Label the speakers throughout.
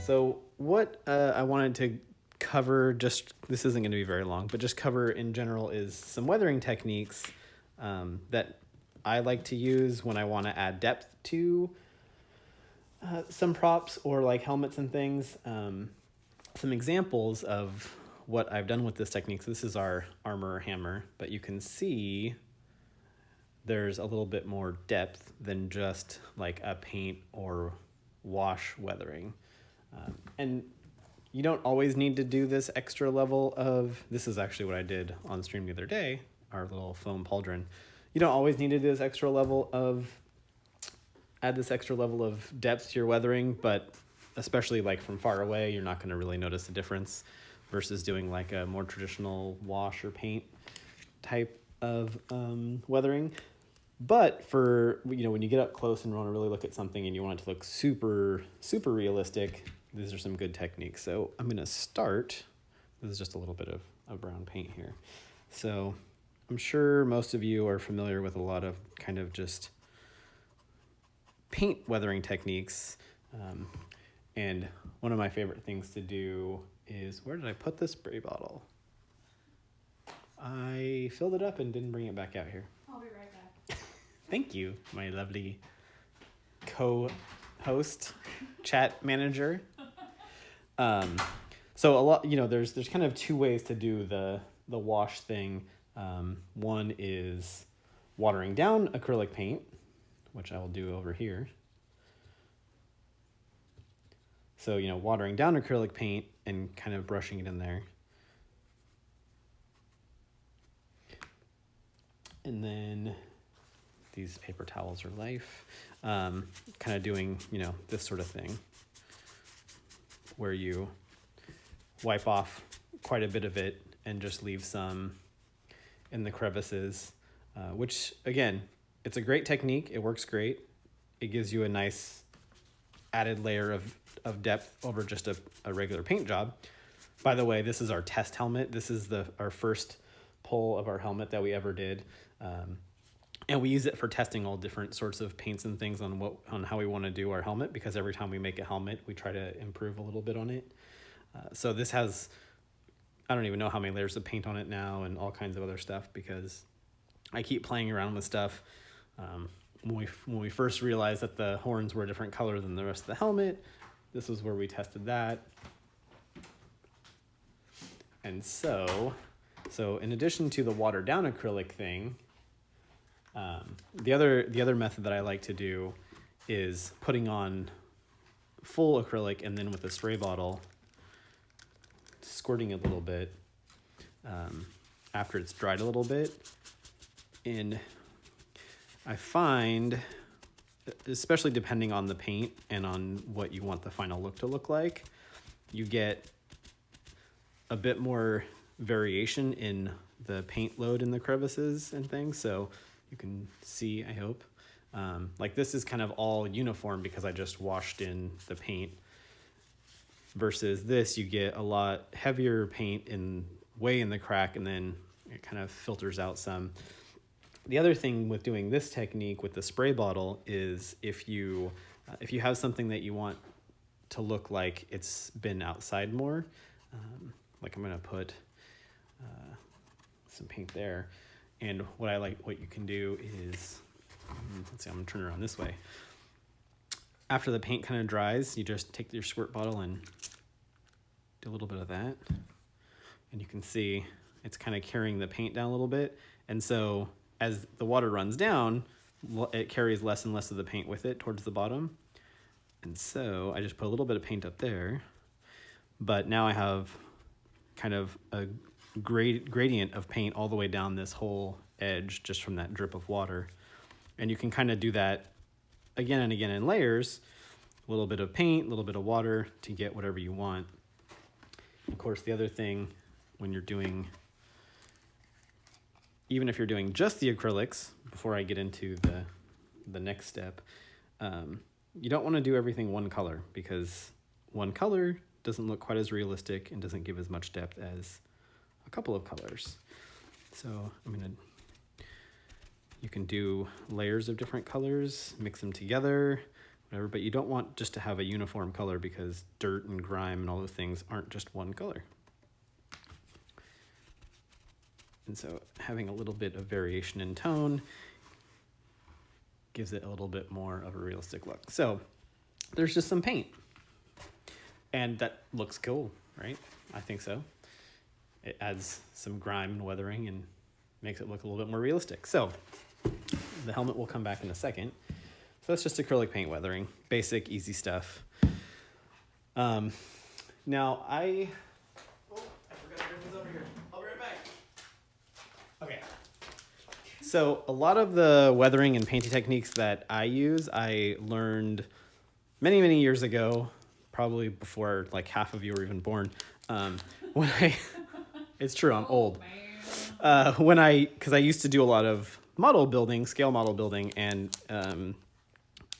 Speaker 1: So what I wanted to cover, this isn't going to be very long, but just cover in general is some weathering techniques that I like to use when I want to add depth to some props or like helmets and things. Some examples of what I've done with this technique. So this is our armor hammer, but you can see there's a little bit more depth than just like a paint or wash weathering. And you don't always need to do this extra level of, this is actually what I did on stream the other day, our little foam pauldron. You don't always need to do this extra level of, add this extra level of depth to your weathering, but especially like from far away, you're not going to really notice the difference versus doing like a more traditional wash or paint type of weathering. But for, when you get up close and want to really look at something and you want it to look super, super realistic, these are some good techniques. So I'm going to start, this is just a little bit of brown paint here. So I'm sure most of you are familiar with a lot of kind of just paint weathering techniques. And one of my favorite things to do is, where did I put this spray bottle? I filled it up and didn't bring it back out here.
Speaker 2: I'll be right back.
Speaker 1: Thank you, my lovely co-host, chat manager. So a lot, there's kind of two ways to do the wash thing. One is watering down acrylic paint, which I will do over here. So, watering down acrylic paint and kind of brushing it in there. And then these paper towels are life. Kind of doing, this sort of thing where you wipe off quite a bit of it and just leave some in the crevices, which again, it's a great technique. It works great. It gives you a nice added layer of depth over just a regular paint job. By the way, this is our test helmet. This is our first pull of our helmet that we ever did. And we use it for testing all different sorts of paints and things on how we want to do our helmet, because every time we make a helmet, we try to improve a little bit on it. So this has, I don't even know how many layers of paint on it now and all kinds of other stuff, because I keep playing around with stuff. When we first realized that the horns were a different color than the rest of the helmet, this was where we tested that. And so in addition to the watered down acrylic thing, the other method that I like to do is putting on full acrylic and then with a spray bottle, squirting a little bit after it's dried a little bit. And I find, especially depending on the paint and on what you want the final look to look like, you get a bit more variation in the paint load in the crevices and things. So you can see, I hope, like this is kind of all uniform because I just washed in the paint, versus this, you get a lot heavier paint way in the crack, and then it kind of filters out some. The other thing with doing this technique with the spray bottle is if you have something that you want to look like it's been outside more, like I'm going to put some paint there. And what you can do is, let's see, I'm going to turn it around this way. After the paint kind of dries, you just take your squirt bottle and do a little bit of that. And you can see it's kind of carrying the paint down a little bit. And so as the water runs down, it carries less and less of the paint with it towards the bottom. And so I just put a little bit of paint up there, but now I have kind of a gradient of paint all the way down this whole edge just from that drip of water. And you can kind of do that again and again in layers, a little bit of paint, a little bit of water to get whatever you want. Of course, the other thing when you're doing, even if you're doing just the acrylics, before I get into the next step, you don't want to do everything one color, because one color doesn't look quite as realistic and doesn't give as much depth as a couple of colors. So you can do layers of different colors, mix them together whatever, but you don't want just to have a uniform color because dirt and grime and all those things aren't just one color. And so having a little bit of variation in tone gives it a little bit more of a realistic look. So there's just some paint. And that looks cool, right? I think so. It adds some grime and weathering and makes it look a little bit more realistic. So the helmet will come back in a second. So that's just acrylic paint weathering. Basic, easy stuff. Now I forgot to bring this over here. I'll be right back. Okay. So a lot of the weathering and painting techniques that I use, I learned many, many years ago, probably before like half of you were even born. It's true, I'm old. Because I used to do a lot of model building, scale model building, and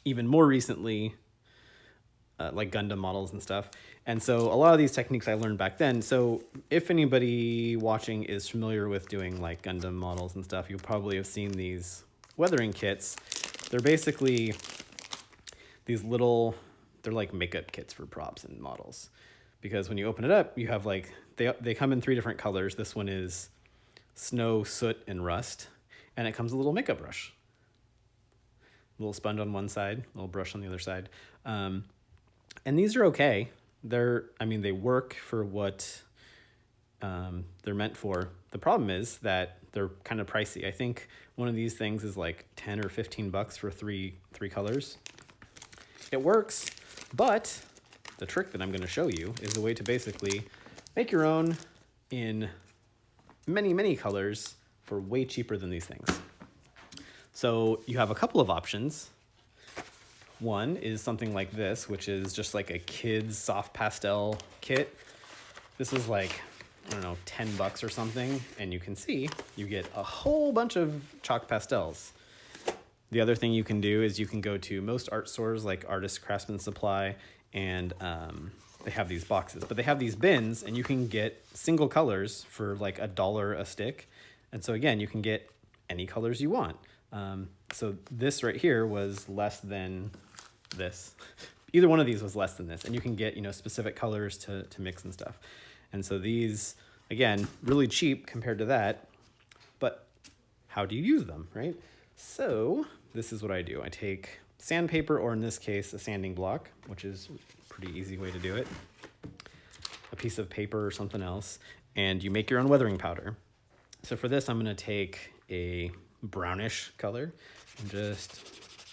Speaker 1: even more recently, like Gundam models and stuff. And so a lot of these techniques I learned back then. So if anybody watching is familiar with doing like Gundam models and stuff, you'll probably have seen these weathering kits. They're basically these little, they're like makeup kits for props and models. Because when you open it up, you have like, they come in 3 different colors. This one is snow, soot, and rust. And it comes with a little makeup brush. A little sponge on one side, a little brush on the other side. And these are okay. They work for what they're meant for. The problem is that they're kind of pricey. I think one of these things is like 10 or 15 bucks for three colors. It works, but the trick that I'm going to show you is a way to basically make your own in many, many colors for way cheaper than these things. So you have a couple of options. One is something like this, which is just like a kid's soft pastel kit. This is like, I don't know, 10 bucks or something. And you can see you get a whole bunch of chalk pastels. The other thing you can do is you can go to most art stores like Artist Craftsman Supply, and they have these boxes, but they have these bins, and you can get single colors for like $1 a stick. And so again, you can get any colors you want. So this right here was less than this. Either one of these was less than this, and you can get, specific colors to mix and stuff. And so these, again, really cheap compared to that, but how do you use them, right? So this is what I do. I take sandpaper, or in this case, a sanding block, which is a pretty easy way to do it, a piece of paper or something else, and you make your own weathering powder. So for this, I'm going to take a brownish color and just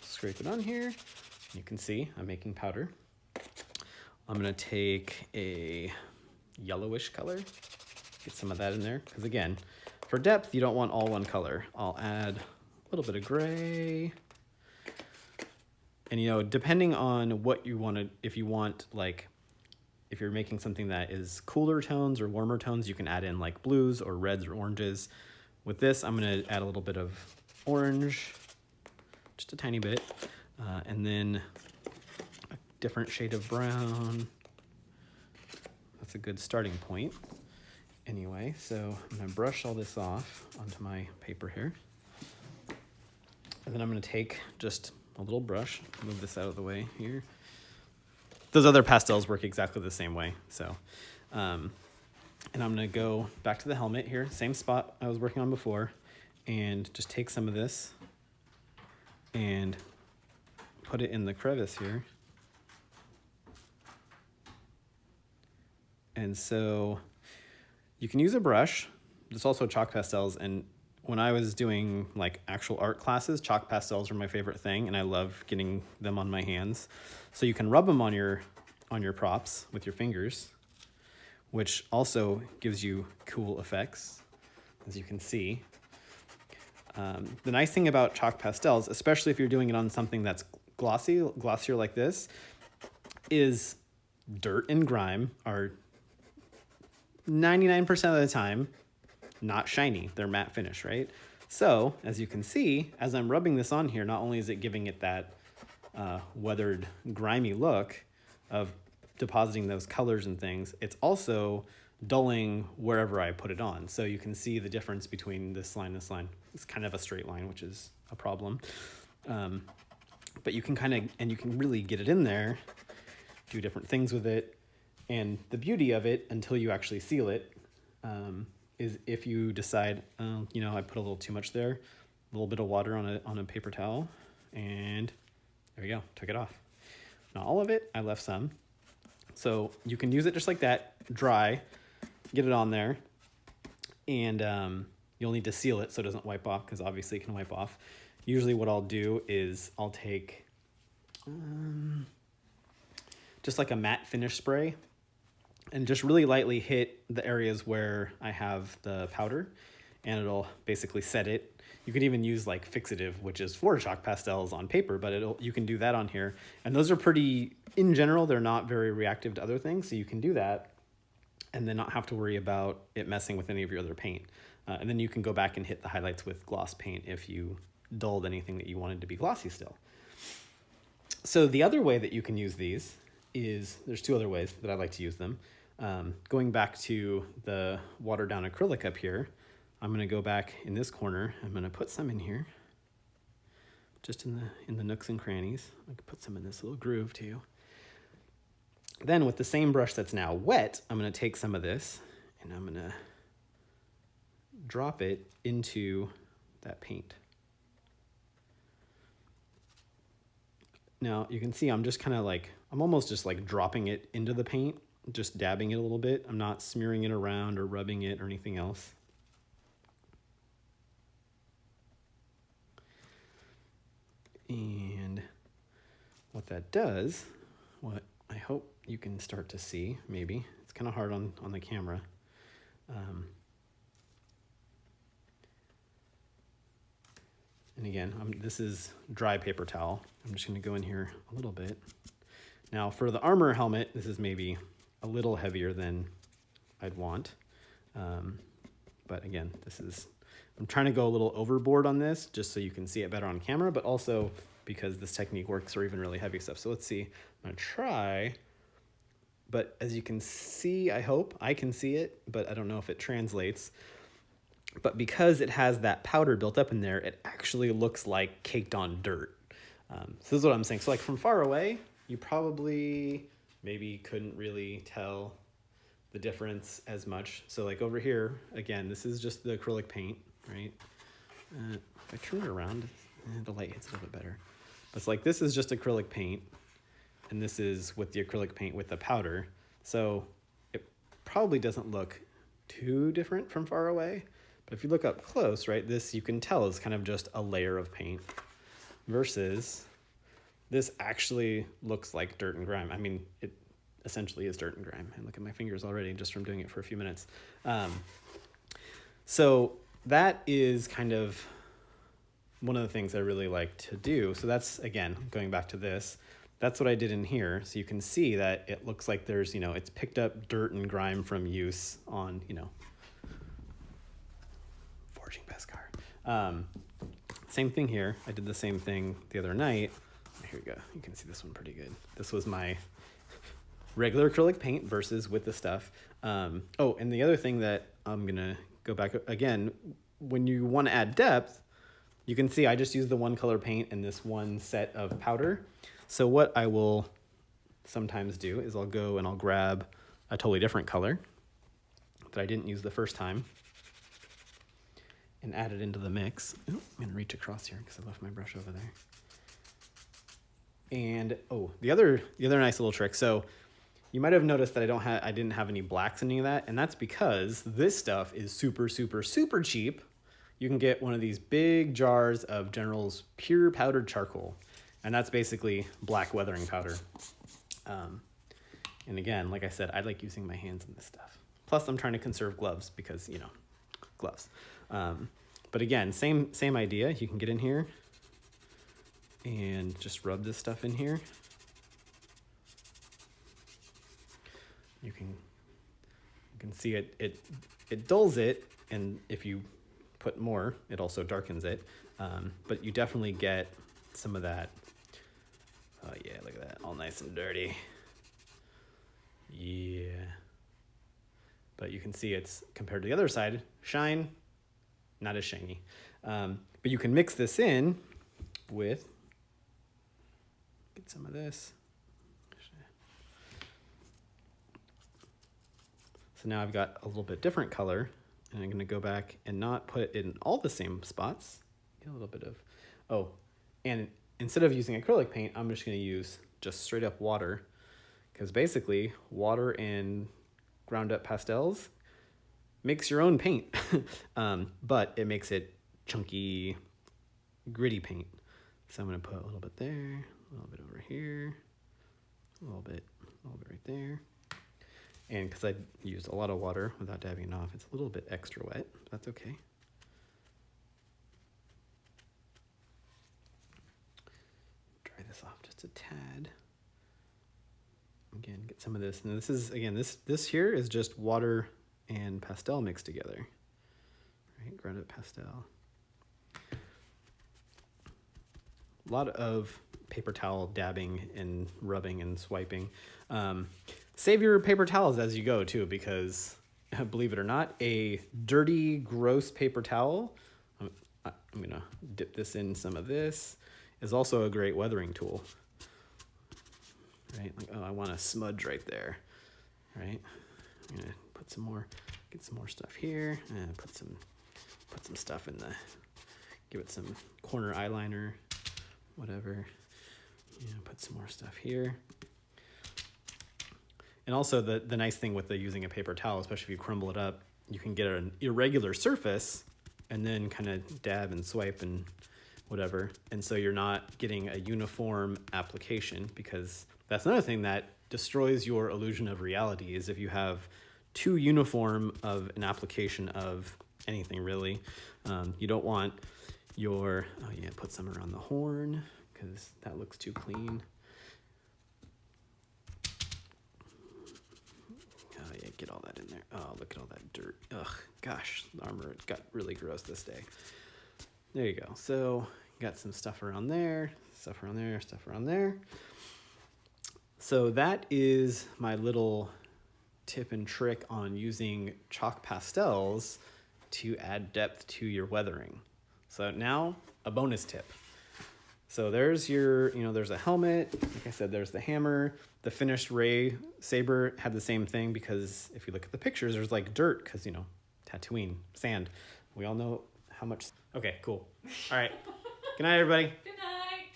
Speaker 1: scrape it on here. You can see I'm making powder. I'm going to take a yellowish color, get some of that in there, because again, for depth, you don't want all one color. I'll add a little bit of gray. And depending on what you want to, if you're making something that is cooler tones or warmer tones, you can add in like blues or reds or oranges. With this, I'm going to add a little bit of orange, just a tiny bit, and then a different shade of brown. That's a good starting point. Anyway, so I'm going to brush all this off onto my paper here. And then I'm going to take just a little brush, move this out of the way here. Those other pastels work exactly the same way. So, and I'm going to go back to the helmet here, same spot I was working on before, and just take some of this and put it in the crevice here. And so you can use a brush. There's also chalk pastels, and when I was doing like actual art classes, chalk pastels are my favorite thing, and I love getting them on my hands. So you can rub them on your props with your fingers, which also gives you cool effects, as you can see. The nice thing about chalk pastels, especially if you're doing it on something that's glossier like this, is dirt and grime are 99% of the time not shiny. They're matte finish, right? So as you can see, as I'm rubbing this on here, not only is it giving it that weathered, grimy look of depositing those colors and things, it's also dulling wherever I put it on. So you can see the difference between this line and this line. It's kind of a straight line, which is a problem. but you can you can really get it in there, do different things with it. And the beauty of it, until you actually seal it, is if you decide, you know, I put a little too much there, a little bit of water on a paper towel, and there you go, took it off. Not all of it, I left some. So you can use it just like that, dry, get it on there, and you'll need to seal it so it doesn't wipe off, because obviously it can wipe off. Usually what I'll do is I'll take just like a matte finish spray and just really lightly hit the areas where I have the powder, and it'll basically set it. You can even use like fixative, which is for chalk pastels on paper, but you can do that on here. And those are pretty, in general, they're not very reactive to other things, so you can do that and then not have to worry about it messing with any of your other paint. And then you can go back and hit the highlights with gloss paint if you dulled anything that you wanted to be glossy still. So the other way that you can use these is, there's two other ways that I like to use them. Going back to the watered down acrylic up here, I'm gonna go back in this corner. I'm gonna put some in here, just in the nooks and crannies. I could put some in this little groove too. Then with the same brush that's now wet, I'm gonna take some of this and I'm gonna drop it into that paint. Now you can see I'm just kind of like, I'm almost just like dropping it into the paint, just dabbing it a little bit. I'm not smearing it around or rubbing it or anything else. And what that does, what I hope you can start to see, maybe, it's kind of hard on the camera. And again, this is dry paper towel. I'm just gonna go in here a little bit. Now for the armor helmet, this is maybe a little heavier than I'd want. But again, I'm trying to go a little overboard on this just so you can see it better on camera, but also because this technique works for even really heavy stuff. So let's see, I'm gonna try, but as you can see, I hope I can see it, but I don't know if it translates. But because it has that powder built up in there, it actually looks like caked on dirt. So this is what I'm saying. So like from far away, you probably maybe couldn't really tell the difference as much. So like over here, again, this is just the acrylic paint, right? If I turn it around, the light hits it a little bit better. But it's like, this is just acrylic paint, and this is with the acrylic paint with the powder. So it probably doesn't look too different from far away. But if you look up close, right, this you can tell is kind of just a layer of paint versus this actually looks like dirt and grime. I mean, it essentially is dirt and grime. And look at my fingers already just from doing it for a few minutes. So that is kind of one of the things I really like to do. So that's, again, going back to this, that's what I did in here. So you can see that it looks like there's, it's picked up dirt and grime from use on, forging Beskar. Same thing here. I did the same thing the other night. Here we go. You can see this one pretty good. This was my regular acrylic paint versus with the stuff. Oh, and the other thing that I'm gonna go back again, when you want to add depth, you can see I just used the one color paint and this one set of powder. So what I will sometimes do is I'll go and I'll grab a totally different color that I didn't use the first time and add it into the mix. Ooh, I'm gonna reach across here because I left my brush over there. And oh, the other nice little trick. So you might have noticed that I didn't have any blacks in any of that, and that's because this stuff is super, super, super cheap. You can get one of these big jars of General's pure powdered charcoal, and that's basically black weathering powder. And again, like I said, I like using my hands in this stuff. Plus, I'm trying to conserve gloves because, gloves. But again, same idea. You can get in here and just rub this stuff in here. You can see it dulls it, and if you put more, it also darkens it. But you definitely get some of that. Oh yeah, look at that, all nice and dirty. Yeah. But you can see it's, compared to the other side, shine, not as shiny. But you can mix this in with Get some of this. So now I've got a little bit different color, and I'm gonna go back and not put it in all the same spots. Get a little bit of, oh, and instead of using acrylic paint, I'm just gonna use just straight up water, because basically water and ground up pastels makes your own paint, but it makes it chunky, gritty paint. So I'm gonna put a little bit there, a little bit over here, a little bit right there. And because I used a lot of water without dabbing it off, it's a little bit extra wet. That's okay. Dry this off just a tad. Again, get some of this. And this is, again, this here is just water and pastel mixed together. Right, ground up pastel. A lot of paper towel dabbing and rubbing and swiping. Save your paper towels as you go too, because believe it or not, a dirty, gross paper towel, I'm gonna dip this in some of this, is also a great weathering tool. Right, like, oh, I want a smudge right there, right? I'm gonna put some more, get some more stuff here, and put some stuff in the, give it some corner eyeliner, whatever. Put some more stuff here. And also the nice thing with using a paper towel, especially if you crumble it up, you can get an irregular surface and then kind of dab and swipe and whatever. And so you're not getting a uniform application, because that's another thing that destroys your illusion of reality, is if you have too uniform of an application of anything really. You don't want your, oh yeah, put some around the horn because that looks too clean. Oh yeah, get all that in there. Oh, look at all that dirt. Ugh, gosh, the armor, it got really gross this day. There you go. So got some stuff around there, stuff around there, stuff around there. So that is my little tip and trick on using chalk pastels to add depth to your weathering. So now a bonus tip. So there's your, there's a helmet. Like I said, there's the hammer. The finished Ray saber had the same thing, because if you look at the pictures, there's like dirt, because, Tatooine, sand. We all know how much. Okay, cool. All right. Good night, everybody.
Speaker 2: Good night.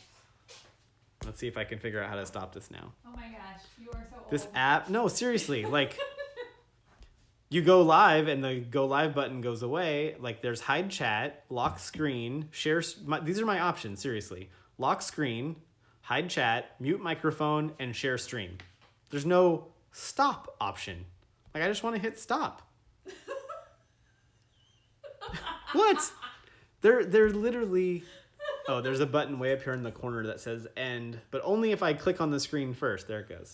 Speaker 1: Let's see if I can figure out how to stop this now.
Speaker 2: Oh my gosh, you are so old.
Speaker 1: This app, no, seriously, like you go live and the go live button goes away. Like there's hide chat, lock screen, share. These are my options, seriously. Lock screen, hide chat, mute microphone, and share stream. There's no stop option. Like I just want to hit stop. What? They're literally. Oh, there's a button way up here in the corner that says end, but only if I click on the screen first. There it goes.